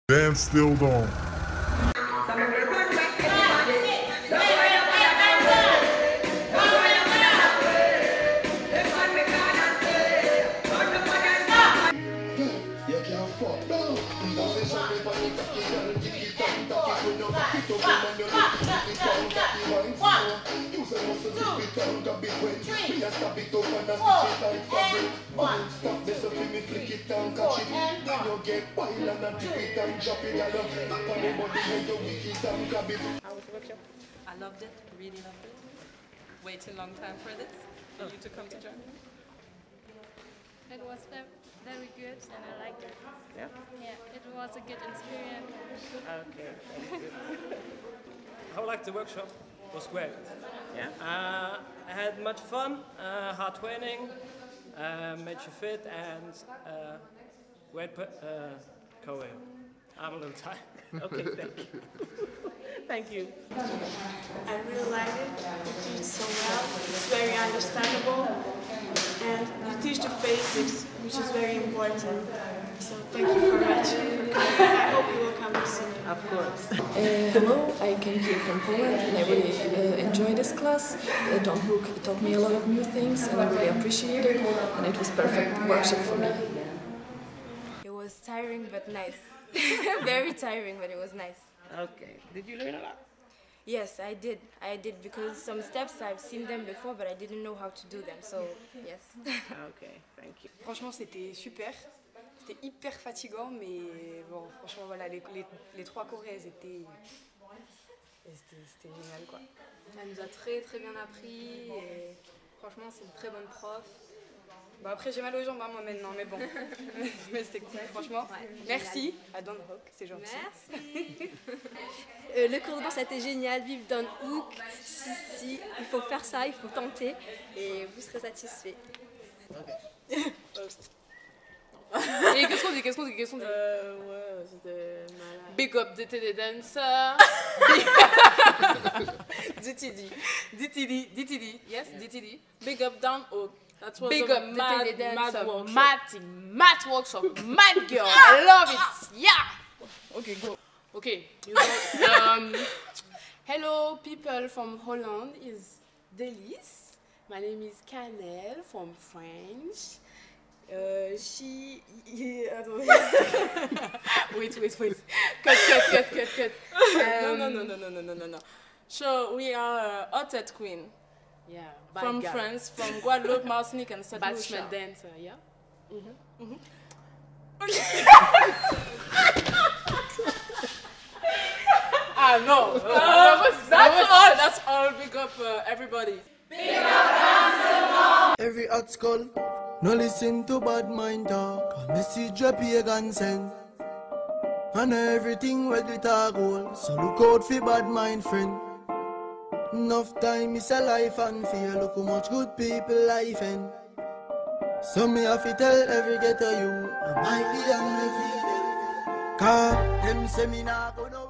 Dance still on. How was the workshop? I loved it, really loved it. Waited a long time for this, for you to come to Germany. It was very good and I liked it. Yeah? Yeah, it was a good experience. Okay, thank you. How liked the workshop? It was great. Yeah? I had much fun, hard training, made you fit, and great choreo. I'm a little tired. Okay, thank you. Thank you. I really like it. You teach so well. It's very understandable. And you teach the basics, which is very important. So thank you very much for coming. I hope you will come soon. Of course. Hello, I came here from Poland and I really enjoyed this class. Don Hook taught me a lot of new things and I really appreciate it, and it was perfect workshop for me. It was tiring but nice. Very tiring, but it was nice. Okay. Did you learn a lot? Yes, I did. I did because some steps I've seen them before, but I didn't know how to do them. So yes. Okay, thank you. Franchement, c'était super. C'était hyper fatigant, mais bon, franchement, voilà, les trois chorés, c'était génial, quoi. Elle nous a très bien appris et franchement, c'est une très bonne prof. Bon, après, j'ai mal aux jambes, hein, moi, maintenant, mais bon. Mais c'était cool, franchement. Ouais, merci à Don Hook, c'est gentil. Merci. Le cours de danse était génial. Vive Don Hook. Si, il faut faire ça, il faut tenter et vous serez satisfait. Et qu'est-ce qu'on dit Ouais, c'était malade. Big up DTD Dancer. DTD, yes, DTD. Big up Don Hook. That was Big a up mad DTD Dancer. mad workshop. Mad girl. I love it. Yeah. Ok, go. Okay. You go. Hello, people from Holland. Is Delis. My name is Canel from France. Wait. Cut. No. So we are Hotet Queen. Yeah, From France, from Guadeloupe, Martinique, and St. Lucia. Bachelor dancer, yeah? No. That's all. Big up everybody. Every hot skull, no listen to bad mind talk. A message a pagan send. And everything where glitter gold. So look out for bad mind friend. Enough time is a life and fear. Look how much good people life end. So me have to tell every ghetto you, I might be on the field. Cause them say me nah go no